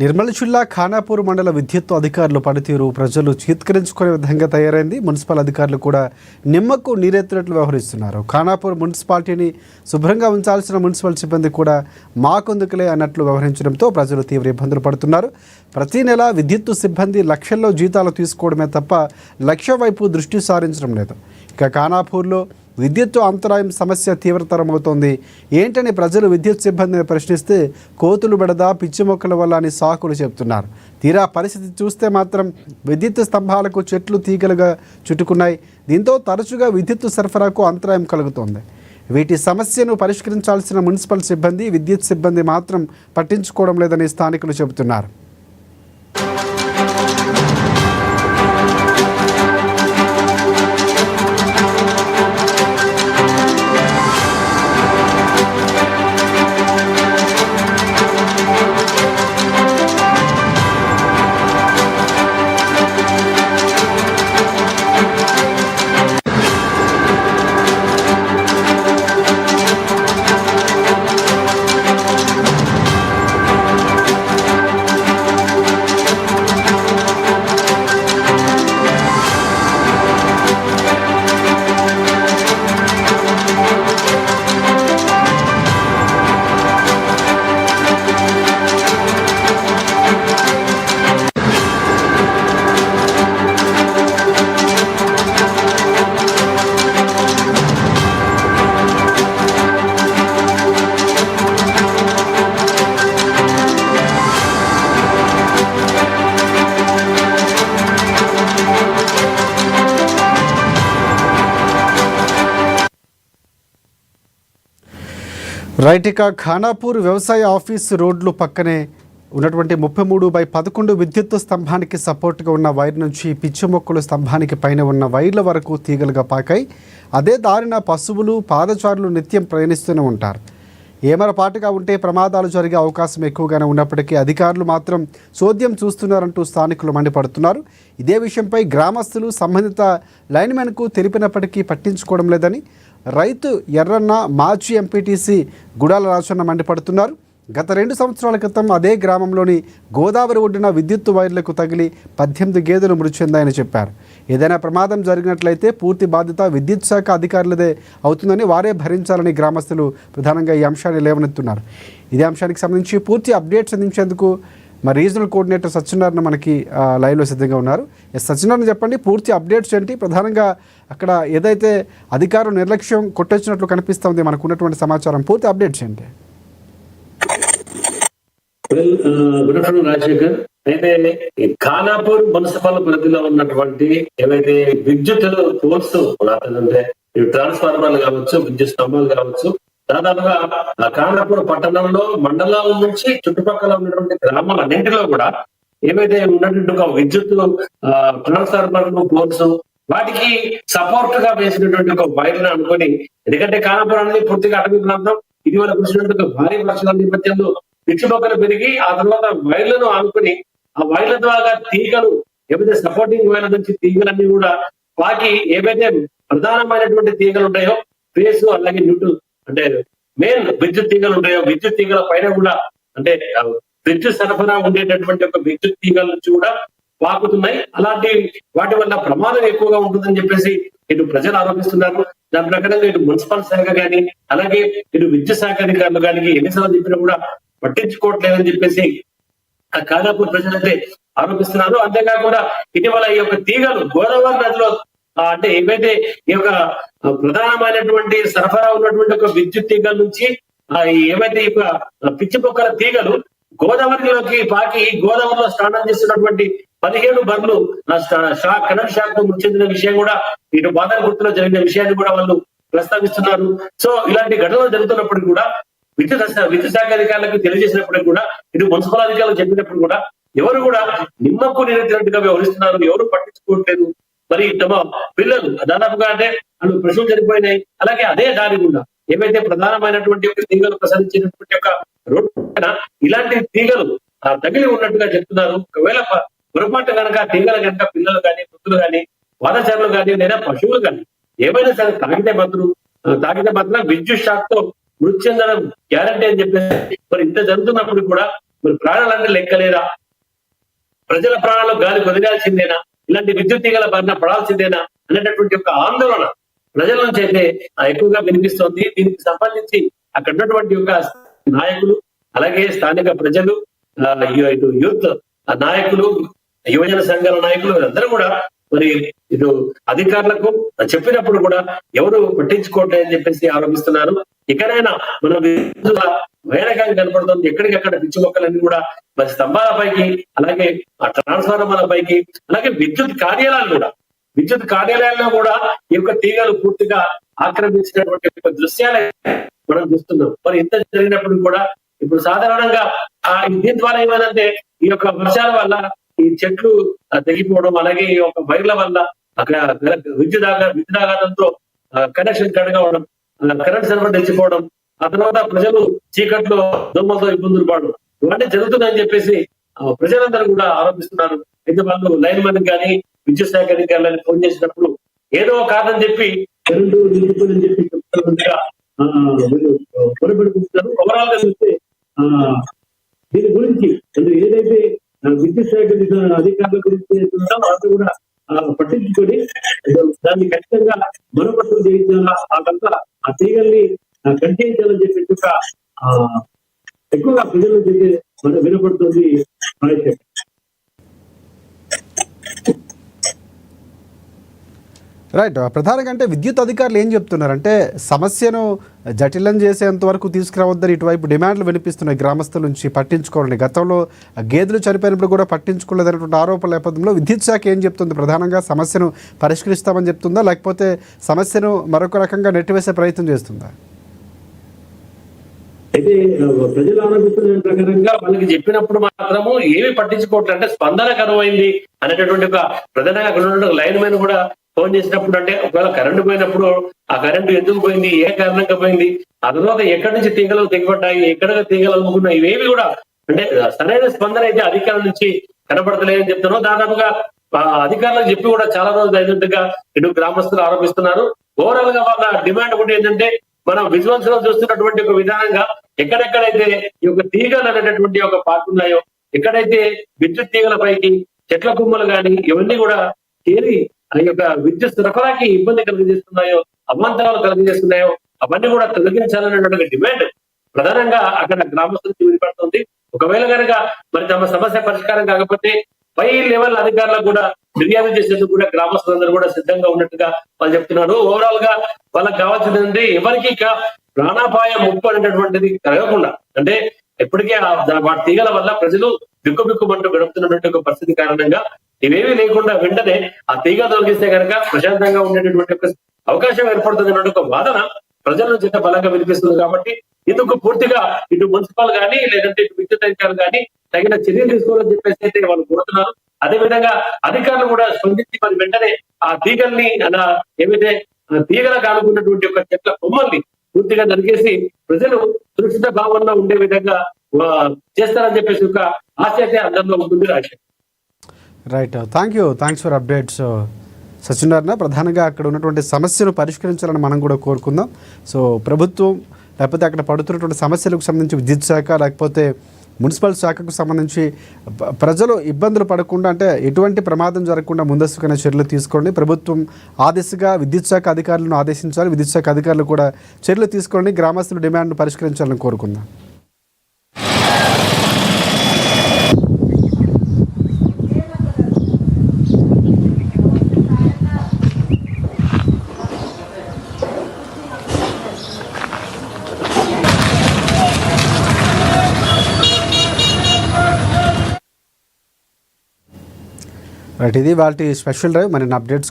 నిర్మల్ జిల్లా ఖానాపూర్ మండల విద్యుత్ అధికారుల పనితీరు ప్రజలు చీత్కరించుకునే విధంగా తయారైంది. మున్సిపల్ అధికారులు కూడా నిమ్మకు నీరెత్తినట్లు వ్యవహరిస్తున్నారు. ఖానాపూర్ మున్సిపాలిటీని శుభ్రంగా ఉంచాల్సిన మున్సిపల్ సిబ్బంది కూడా మాకొందుకులే అన్నట్లు వ్యవహరించడంతో ప్రజలు తీవ్ర ఇబ్బందులు పడుతున్నారు. ప్రతి నెల విద్యుత్ సిబ్బంది లక్షల్లో జీతాలు తీసుకోవడమే తప్ప లక్ష్యం వైపు దృష్టి సారించడం లేదు. ఇక ఖానాపూర్లో విద్యుత్ అంతరాయం సమస్య తీవ్రతరమవుతోంది. ఏంటని ప్రజలు విద్యుత్ సిబ్బందిని ప్రశ్నిస్తే కోతులు బెడద, పిచ్చి మొక్కల వల్ల అని సాకులు చెబుతున్నారు. తీరా పరిస్థితి చూస్తే మాత్రం విద్యుత్ స్తంభాలకు చెట్లు తీగలుగా చుట్టుకున్నాయి. దీంతో తరచుగా విద్యుత్ సరఫరాకు అంతరాయం కలుగుతోంది. వీటి సమస్యను పరిష్కరించాల్సిన మున్సిపల్ సిబ్బంది, విద్యుత్ సిబ్బంది మాత్రం పట్టించుకోవడం లేదని స్థానికులు చెబుతున్నారు. రైట్, ఇక ఖానాపూర్ వ్యవసాయ ఆఫీస్ రోడ్లు పక్కనే ఉన్నటువంటి 33/11 విద్యుత్ స్తంభానికి సపోర్ట్గా ఉన్న వైర్ నుంచి పిచ్చి మొక్కలు స్తంభానికి పైన ఉన్న వైర్ల వరకు తీగలుగా పాకాయి. అదే దారిన పశువులు, పాదచారులు నిత్యం ప్రయాణిస్తూనే ఉంటారు. ఏమరపాటుగా ఉంటే ప్రమాదాలు జరిగే అవకాశం ఎక్కువగానే ఉన్నప్పటికీ అధికారులు మాత్రం చోద్యం చూస్తున్నారంటూ స్థానికులు మండిపడుతున్నారు. ఇదే విషయంపై గ్రామస్తులు సంబంధిత లైన్మెన్కు తెలిపినప్పటికీ పట్టించుకోవడం లేదని రైతు ఎర్రన్న, మాజీ ఎంపీటీసీ గుడాల రాజన్న మండిపడుతున్నారు. గత 2 సంవత్సరాల క్రితం అదే గ్రామంలోని గోదావరి ఒడ్డున విద్యుత్ వైర్లకు తగిలి 18 గేదెలు మృతి చెందాయని చెప్పారు. ఏదైనా ప్రమాదం జరిగినట్లయితే పూర్తి బాధ్యత విద్యుత్ శాఖ అధికారులదే అవుతుందని, వారే భరించాలని గ్రామస్తులు ప్రధానంగా ఈ అంశాన్ని లేవనెత్తున్నారు. ఇదే అంశానికి సంబంధించి పూర్తి అప్డేట్స్ అందించేందుకు మరి రీజనల్ కోఆర్డినేటర్ సత్యనారాయణ మనకి లైవ్లో సిద్ధంగా ఉన్నారు. సత్యనారాయణ, చెప్పండి, పూర్తి అప్డేట్స్ ఏంటి? ప్రధానంగా అక్కడ ఏదైతే అధికారులు నిర్లక్ష్యం కొట్టొచ్చినట్లు కనిపిస్తుంది, మనకు ఉన్నటువంటి సమాచారం, పూర్తి అప్డేట్స్ ఏంటి? Good afternoon Rajasekhar. అయితే ఖానాపూర్ మున్సిపల్ పరిధిలో ఉన్నటువంటి ఏవైతే విద్యుత్ పోల్స్ అంటే ట్రాన్స్ఫార్మర్లు కావచ్చు, విద్యుత్ స్తంభాలు కావచ్చు, దాదాపుగా ఖానాపూర్ పట్టణంలో మండలం నుంచి చుట్టుపక్కల ఉన్నటువంటి గ్రామాలన్నింటిలో కూడా ఏవైతే ఉన్నటువంటి ఒక విద్యుత్ ట్రాన్స్ఫార్మర్లు, పోల్స్, వాటికి సపోర్ట్ గా వేసినటువంటి ఒక వైర్ను అనుకొని, ఎందుకంటే ఖానాపూర్ అనేది పూర్తిగా అటవీ ప్రాంతం. ఇటీవల కురిసినటువంటి భారీ వర్షాల నేపథ్యంలో పిచ్చి మొక్కలు పెరిగి ఆ తర్వాత వైర్లను ఆనుకుని ఆ వైర్ల ద్వారా తీగలు, ఏవైతే సపోర్టింగ్ వైర్ల నుంచి తీగలన్నీ కూడా వాకి ఏవైతే ప్రధానమైనటువంటి తీగలు ఉంటాయో, ఫేస్ అలాగే న్యూట్రల్ అంటే మెయిన్ విద్యుత్ తీగలు ఉంటాయో, విద్యుత్ తీగల పైన కూడా అంటే విద్యుత్ సరఫరా ఉండేటటువంటి ఒక విద్యుత్ తీగల నుంచి కూడా పాకుతున్నాయి. అలాంటి వాటి వల్ల ప్రమాదం ఎక్కువగా ఉంటుందని చెప్పేసి ఇటు ప్రజలు ఆరోపిస్తున్నారు. దాని ప్రకారంగా ఇటు మున్సిపల్ శాఖ కానీ అలాగే ఇటు విద్యుత్ శాఖ అధికారులు కానీ ఎన్నిసార్లు చెప్పినా కూడా పట్టించుకోవట్లేదని చెప్పేసి ఆ ఖానాపూర్ ప్రజలైతే ఆరోపిస్తున్నారు. అంతేకాకుండా ఇటీవల ఈ యొక్క తీగలు గోదావరి నదిలో అంటే ఏవైతే ఈ యొక్క ప్రధానమైనటువంటి సరఫరా ఉన్నటువంటి ఒక విద్యుత్ తీగల నుంచి ఏవైతే ఈ యొక్క పిచ్చి మొక్కల తీగలు గోదావరిలోకి పాకి గోదావరిలో స్నానం చేస్తున్నటువంటి 17 బర్లు కరెంట్ షాక్ తో మృతి చెందిన విషయం కూడా ఇటు బాదరగుర్తులో జరిగిన విషయాన్ని కూడా వాళ్ళు ప్రస్తావిస్తున్నారు. సో ఇలాంటి ఘటనలు జరుగుతున్నప్పుడు కూడా విద్యుత్ శాఖ అధికారులకు తెలియజేసినప్పటికీ కూడా, ఇటు మున్సిపల్ అధికారులకు చెప్పినప్పుడు కూడా ఎవరు కూడా నిమ్మకు నిరంతరంగా వ్యవహరిస్తున్నారు, ఎవరు పట్టించుకోవట్లేదు. మరి తమ పిల్లలు దాదాపుగా అంటే వాళ్ళు పశువులు చనిపోయినాయి. అలాగే అదే దారి గుండా ఏవైతే ప్రధానమైనటువంటి తీగలు ప్రసరించినటువంటి యొక్క రోడ్డు ఇలాంటి తీగలు తగిలి ఉన్నట్టుగా చెప్తున్నారు. ఒకవేళ పొరపాటు కనుక తీగలు కనుక పిల్లలు కానీ, వృద్ధులు కానీ, పాదచారులు కానీ లేదా పశువులు కానీ ఏమైనా సరే తాగితే మాత్రం విద్యుత్ షాక్ తో మృతి చెందడం గ్యారంటీ అని చెప్పేసి మరి ఇంత జరుగుతున్నప్పుడు కూడా మరి ప్రాణాలంటే లెక్కలేదా? ప్రజల ప్రాణాలు గాలి వదిలాల్సిందేనా? ఇలాంటి విద్యుత్ తీగల బారిన పడాల్సిందేనా అనేటటువంటి ఒక ఆందోళన ప్రజల నుంచి అయితే ఎక్కువగా వినిపిస్తోంది. దీనికి సంబంధించి అక్కడ ఉన్నటువంటి యొక్క నాయకులు, అలాగే స్థానిక ప్రజలు, ఇటు యూత్ నాయకులు, యువజన సంఘాల నాయకులు వీరందరూ కూడా మరి ఇటు అధికారులకు చెప్పినప్పుడు కూడా ఎవరు పట్టించుకోవట్లేదని చెప్పేసి ఆరోపిస్తున్నారు. ఇకనైనా మన భయానకంగా కనపడుతుంది. ఎక్కడికక్కడ పిచ్చి మొక్కలన్నీ కూడా మరి స్తంభాలపైకి, అలాగే ఆ ట్రాన్స్ఫార్మర్ల పైకి, అలాగే విద్యుత్ కార్యాలయాల్లో కూడా ఈ యొక్క తీగలు పూర్తిగా ఆక్రమించినటువంటి దృశ్యాలు మనం చూస్తున్నాం. మరి ఇంత జరిగినప్పుడు కూడా ఇప్పుడు సాధారణంగా దీని ద్వారా ఏమైందంటే ఈ యొక్క వర్షాల వల్ల ఈ చెట్లు తెగిపోవడం, అలాగే ఈ యొక్క వైర్ల వల్ల అక్కడ విద్యుదాఘాతంతో కనెక్షన్ కట్ కావడం, కరెంట్ సరఫరా తెచ్చిపోవడం, ఆ తర్వాత ప్రజలు చీకట్లో దోమలతో ఇబ్బందులు పడడం, ఇవన్నీ జరుగుతున్నాయని చెప్పేసి ప్రజలందరూ కూడా ఆరోపిస్తున్నారు. అయితే వాళ్ళు లైన్ మెన్ కానీ విద్యుత్ శాఖ అధికారులని ఫోన్ చేసినప్పుడు ఏదో కారణం చెప్పి కరెంటు నిలిచిపోయిందని చెప్పి చెప్తున్నట్టుగా పొరపెడుకుంటున్నారు. ఓవరాల్ గా చూస్తే దీని గురించి ఏదైతే విద్యుత్ శాఖ అధికారుల గురించి వాళ్ళు కూడా పట్టించుకొని దాన్ని ఖచ్చితంగా మరమ్మతులు చేయించాలా, ఆ తీగల్ని కంటించాలని చెప్పి ఎక్కువగా ప్రజల నుంచి వినపడుతుంది. రైట్. ప్రధానంగా అంటే విద్యుత్ అధికారులు ఏం చెప్తున్నారంటే సమస్యను జటిలం చేసేంత వరకు తీసుకురావద్దని ఇటువైపు డిమాండ్లు వినిపిస్తున్నాయి గ్రామస్తుల నుంచి పట్టించుకోవాలని. గతంలో గేదెలు చనిపోయినప్పుడు కూడా పట్టించుకోలేదనేటువంటి ఆరోపణల నేపథ్యంలో విద్యుత్ శాఖ ఏం చెప్తుంది? ప్రధానంగా సమస్యను పరిష్కరిస్తామని చెప్తుందా, లేకపోతే సమస్యను మరొక రకంగా నెట్టివేసే ప్రయత్నం చేస్తుందా? అయితే ప్రజలు ఆరోపిస్తున్న ప్రకారంగా వాళ్ళకి చెప్పినప్పుడు మాత్రము ఏమి పట్టించుకోవట్లేదు. అంటే స్పందన కరువైంది అనేటటువంటి ఒక ప్రధానంగా అక్కడ ఉన్న లైన్ మెన్ కూడా ఫోన్ చేసినప్పుడు, అంటే ఒకవేళ కరెంటు పోయినప్పుడు ఆ కరెంటు ఎందుకు పోయింది, ఏ కారణంగా పోయింది, ఆ తర్వాత ఎక్కడి నుంచి తీగలు తెగిపడ్డాయి, ఎక్కడ తీగలు అమ్ముకున్నాయి, ఇవేవి కూడా అంటే సరైన స్పందన అయితే అధికారుల నుంచి కనబడతలేదని చెప్తున్నాం. దాదాపుగా అధికారులకు చెప్పి కూడా చాలా రోజులు అయినట్టుగా ఇటు గ్రామస్తులు ఆరోపిస్తున్నారు. ఓవరాల్ గా వాళ్ళ డిమాండ్ కూడా ఏంటంటే మనం విజువల్స్ లో చూస్తున్నటువంటి ఒక విధానంగా ఎక్కడెక్కడైతే ఈ యొక్క తీగలు అనేటటువంటి ఒక పార్ట్ ఉన్నాయో, ఎక్కడైతే విద్యుత్ తీగల పైకి చెట్ల కొమ్మలు కానీ ఇవన్నీ కూడా చేరి ఆ యొక్క విద్యుత్ సరఫరాకి ఇబ్బంది కలిగజేస్తున్నాయో, అవాంతరాలు కలిగజేస్తున్నాయో అవన్నీ కూడా తొలగించాలనేటువంటి డిమాండ్ ప్రధానంగా అక్కడ గ్రామస్తులకు వినపడుతుంది. ఒకవేళ కనుక మరి తమ సమస్య పరిష్కారం కాకపోతే పై లెవెల్ అధికారులకు కూడా ఫిర్యాదు చేసేందుకు కూడా గ్రామస్తులందరూ కూడా సిద్ధంగా ఉన్నట్టుగా వాళ్ళు చెప్తున్నారు. ఓవరాల్ గా వాళ్ళకి కావాల్సింది ఎవరికి ప్రాణాపాయ ముప్పు అనేటటువంటిది కలగకుండా, అంటే ఎప్పటికే వాటి తీగల వల్ల ప్రజలు బిక్కుబిక్కుమంటూ గడుపుతున్నటువంటి ఒక పరిస్థితి కారణంగా ఇవేమీ లేకుండా వెంటనే ఆ తీగ తొలగిస్తే కనుక ప్రశాంతంగా ఉండేటటువంటి ఒక అవకాశం ఏర్పడుతుంది అన్న ఒక వాదన ప్రజల నుంచి ఎంత బలంగా వినిపిస్తుంది. కాబట్టి ఇందుకు పూర్తిగా ఇటు మున్సిపల్ కానీ లేదంటే ఇటు విద్యుత్ అధికారులు కానీ తగిన చర్యలు తీసుకోవాలని చెప్పేసి అయితే వాళ్ళు కోరుతున్నారు. అదే విధంగా అధికారులు కూడా స్పందించి మరి వెంటనే ఆ తీగల్ని అలా ఏవైతే తీగల కానుకున్నటువంటి ఒక చెట్ల కొమ్మల్ని పూర్తిగా నరికేసి ప్రజలు సురక్షిత భావనలో ఉండే విధంగా చేస్తారని చెప్పేసి ఒక ఆశ అయితే అందరిలో ఉంటుంది. ఆశ. Right. Thanks for updates Satyanarayana. ప్రధానంగా అక్కడ ఉన్నటువంటి సమస్యను పరిష్కరించాలని మనం కూడా కోరుకుందాం. సో ప్రభుత్వం లేకపోతే అక్కడ పడుతున్నటువంటి సమస్యలకు సంబంధించి విద్యుత్ శాఖ లేకపోతే మున్సిపల్ శాఖకు సంబంధించి ప్రజలు ఇబ్బందులు పడకుండా, అంటే ఎటువంటి ప్రమాదం జరగకుండా ముందస్తుగానే చర్యలు తీసుకోండి. ప్రభుత్వం ఆ దిశగా విద్యుత్ శాఖ అధికారులను ఆదేశించాలి. విద్యుత్ శాఖ అధికారులు కూడా చర్యలు తీసుకోండి. గ్రామస్తుల డిమాండ్ను పరిష్కరించాలని కోరుకుందాం. రైట్. ఇది వాటి స్పెషల్ డ్రైవ్. మరిన్ని అప్డేట్స్